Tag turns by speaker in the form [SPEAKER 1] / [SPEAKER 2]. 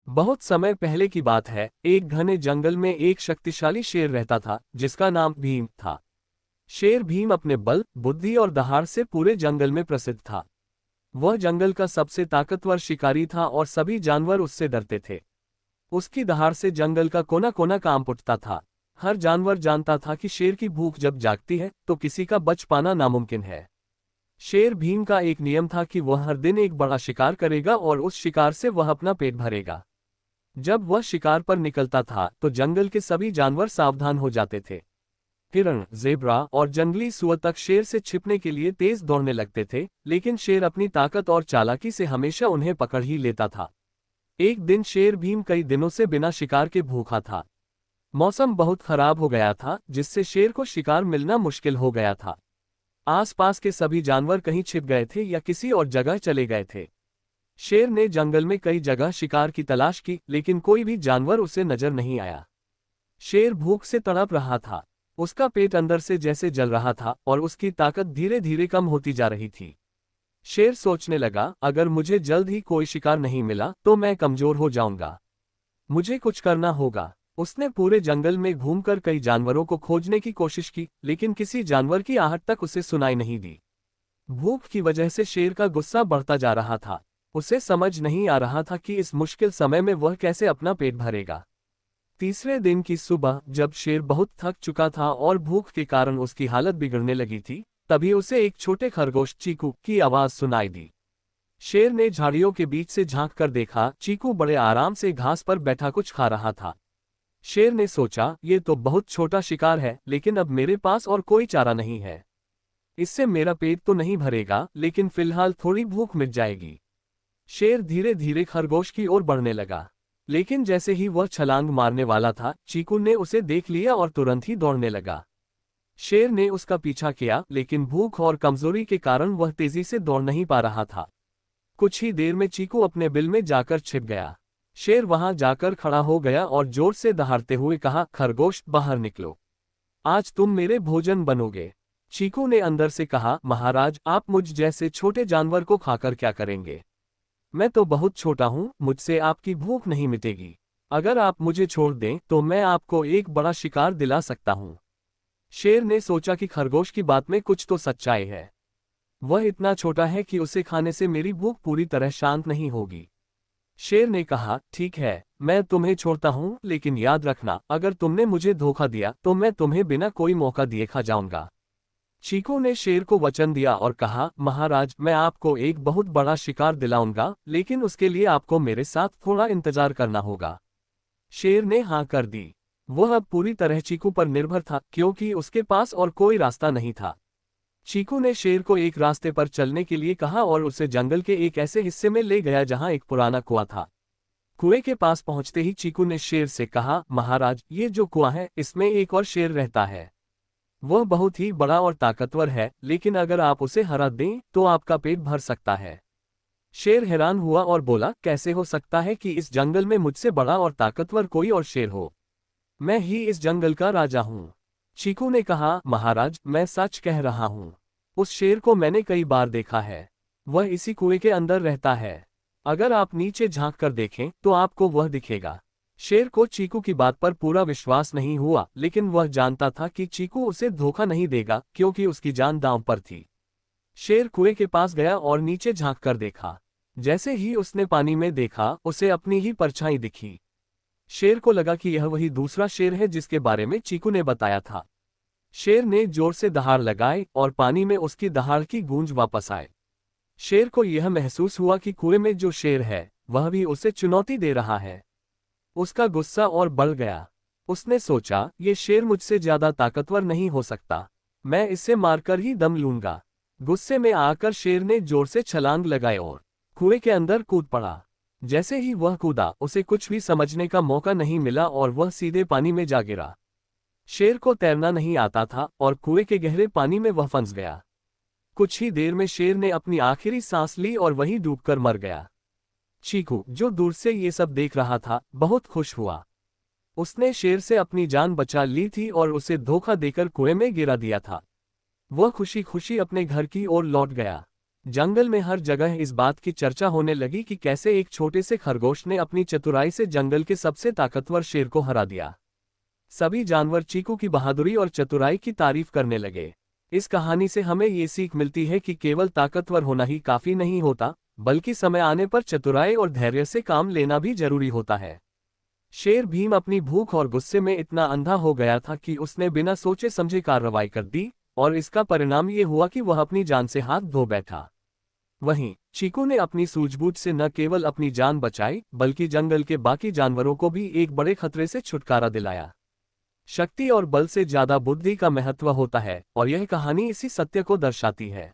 [SPEAKER 1] बहुत समय पहले की बात है, एक घने जंगल में एक शक्तिशाली शेर रहता था जिसका नाम भीम था। शेर भीम अपने बल, बुद्धि और दहाड़ से पूरे जंगल में प्रसिद्ध था। वह जंगल का सबसे ताकतवर शिकारी था और सभी जानवर उससे डरते थे। उसकी दहाड़ से जंगल का कोना कोना कांप उठता था। हर जानवर जानता था कि शेर की भूख जब जागती है तो किसी का बच पाना नामुमकिन है। शेर भीम का एक नियम था कि वह हर दिन एक बड़ा शिकार करेगा और उस शिकार से वह अपना पेट भरेगा। जब वह शिकार पर निकलता था तो जंगल के सभी जानवर सावधान हो जाते थे। हिरण, ज़ेब्रा और जंगली सुअर तक शेर से छिपने के लिए तेज दौड़ने लगते थे, लेकिन शेर अपनी ताकत और चालाकी से हमेशा उन्हें पकड़ ही लेता था। एक दिन शेर भीम कई दिनों से बिना शिकार के भूखा था। मौसम बहुत खराब हो गया था, जिससे शेर को शिकार मिलना मुश्किल हो गया था। आसपास के सभी जानवर कहीं छिप गए थे या किसी और जगह चले गए थे। शेर ने जंगल में कई जगह शिकार की तलाश की, लेकिन कोई भी जानवर उसे नजर नहीं आया। शेर भूख से तड़प रहा था। उसका पेट अंदर से जैसे जल रहा था और उसकी ताकत धीरे धीरे कम होती जा रही थी। शेर सोचने लगा, अगर मुझे जल्द ही कोई शिकार नहीं मिला तो मैं कमजोर हो जाऊंगा। मुझे कुछ करना होगा। उसने पूरे जंगल में घूमकर कई जानवरों को खोजने की कोशिश की, लेकिन किसी जानवर की आहट तक उसे सुनाई नहीं दी। भूख की वजह से शेर का गुस्सा बढ़ता जा रहा था। उसे समझ नहीं आ रहा था कि इस मुश्किल समय में वह कैसे अपना पेट भरेगा। तीसरे दिन की सुबह जब शेर बहुत थक चुका था और भूख के कारण उसकी हालत बिगड़ने लगी थी, तभी उसे एक छोटे खरगोश चीकू की आवाज सुनाई दी। शेर ने झाड़ियों के बीच से झांक कर देखा, चीकू बड़े आराम से घास पर बैठा कुछ खा रहा था। शेर ने सोचा, ये तो बहुत छोटा शिकार है, लेकिन अब मेरे पास और कोई चारा नहीं है। इससे मेरा पेट तो नहीं भरेगा, लेकिन फिलहाल थोड़ी भूख मिट जाएगी। शेर धीरे धीरे खरगोश की ओर बढ़ने लगा, लेकिन जैसे ही वह छलांग मारने वाला था, चीकू ने उसे देख लिया और तुरंत ही दौड़ने लगा। शेर ने उसका पीछा किया, लेकिन भूख और कमजोरी के कारण वह तेजी से दौड़ नहीं पा रहा था। कुछ ही देर में चीकू अपने बिल में जाकर छिप गया। शेर वहां जाकर खड़ा हो गया और जोर से दहाड़ते हुए कहा, खरगोश बाहर निकलो, आज तुम मेरे भोजन बनोगे। चीकू ने अंदर से कहा, महाराज आप मुझ जैसे छोटे जानवर को खाकर क्या करेंगे? मैं तो बहुत छोटा हूँ, मुझसे आपकी भूख नहीं मिटेगी। अगर आप मुझे छोड़ दें तो मैं आपको एक बड़ा शिकार दिला सकता हूँ। शेर ने सोचा कि खरगोश की बात में कुछ तो सच्चाई है। वह इतना छोटा है कि उसे खाने से मेरी भूख पूरी तरह शांत नहीं होगी। शेर ने कहा, ठीक है, मैं तुम्हें छोड़ता हूँ, लेकिन याद रखना, अगर तुमने मुझे धोखा दिया तो मैं तुम्हें बिना कोई मौका दिए खा जाऊंगा। चीकू ने शेर को वचन दिया और कहा, महाराज मैं आपको एक बहुत बड़ा शिकार दिलाऊंगा, लेकिन उसके लिए आपको मेरे साथ थोड़ा इंतजार करना होगा। शेर ने हाँ कर दी। वह अब पूरी तरह चीकू पर निर्भर था, क्योंकि उसके पास और कोई रास्ता नहीं था। चीकू ने शेर को एक रास्ते पर चलने के लिए कहा और उसे जंगल के एक ऐसे हिस्से में ले गया जहां एक पुराना कुआं था। कुएं के पास पहुंचते ही चीकू ने शेर से कहा, महाराज ये जो कुआं है इसमें एक और शेर रहता है। वह बहुत ही बड़ा और ताकतवर है, लेकिन अगर आप उसे हरा दें तो आपका पेट भर सकता है। शेर हैरान हुआ और बोला, कैसे हो सकता है कि इस जंगल में मुझसे बड़ा और ताकतवर कोई और शेर हो? मैं ही इस जंगल का राजा हूँ। चीकू ने कहा, महाराज मैं सच कह रहा हूँ। उस शेर को मैंने कई बार देखा है। वह इसी कुएं के अंदर रहता है। अगर आप नीचे झांक कर देखें तो आपको वह दिखेगा। शेर को चीकू की बात पर पूरा विश्वास नहीं हुआ, लेकिन वह जानता था कि चीकू उसे धोखा नहीं देगा, क्योंकि उसकी जान दांव पर थी। शेर कुएं के पास गया और नीचे झांक कर देखा। जैसे ही उसने पानी में देखा, उसे अपनी ही परछाई दिखी। शेर को लगा कि यह वही दूसरा शेर है जिसके बारे में चीकू ने बताया था। शेर ने जोर से दहाड़ लगाई और पानी में उसकी दहाड़ की गूंज वापस आए। शेर को यह महसूस हुआ कि कुएं में जो शेर है वह भी उसे चुनौती दे रहा है। उसका गुस्सा और बढ़ गया। उसने सोचा, ये शेर मुझसे ज्यादा ताकतवर नहीं हो सकता, मैं इसे मारकर ही दम लूंगा। गुस्से में आकर शेर ने जोर से छलांग लगाई और कुएं के अंदर कूद पड़ा। जैसे ही वह कूदा, उसे कुछ भी समझने का मौका नहीं मिला और वह सीधे पानी में जा गिरा। शेर को तैरना नहीं आता था और कुएं के गहरे पानी में वह फंस गया। कुछ ही देर में शेर ने अपनी आखिरी सांस ली और वहीं डूबकर मर गया। चीकू, जो दूर से ये सब देख रहा था, बहुत खुश हुआ। उसने शेर से अपनी जान बचा ली थी और उसे धोखा देकर कुएं में गिरा दिया था। वह खुशी खुशी अपने घर की ओर लौट गया। जंगल में हर जगह इस बात की चर्चा होने लगी कि कैसे एक छोटे से खरगोश ने अपनी चतुराई से जंगल के सबसे ताकतवर शेर को हरा दिया। सभी जानवर चीकू की बहादुरी और चतुराई की तारीफ करने लगे। इस कहानी से हमें ये सीख मिलती है कि केवल ताकतवर होना ही काफी नहीं होता, बल्कि समय आने पर चतुराई और धैर्य से काम लेना भी जरूरी होता है। शेर भीम अपनी भूख और गुस्से में इतना अंधा हो गया था कि उसने बिना सोचे समझे कार्रवाई कर दी, और इसका परिणाम ये हुआ कि वह अपनी जान से हाथ धो बैठा। वहीं चीकू ने अपनी सूझबूझ से न केवल अपनी जान बचाई, बल्कि जंगल के बाकी जानवरों को भी एक बड़े खतरे से छुटकारा दिलाया। शक्ति और बल से ज्यादा बुद्धि का महत्व होता है, और यह कहानी इसी सत्य को दर्शाती है।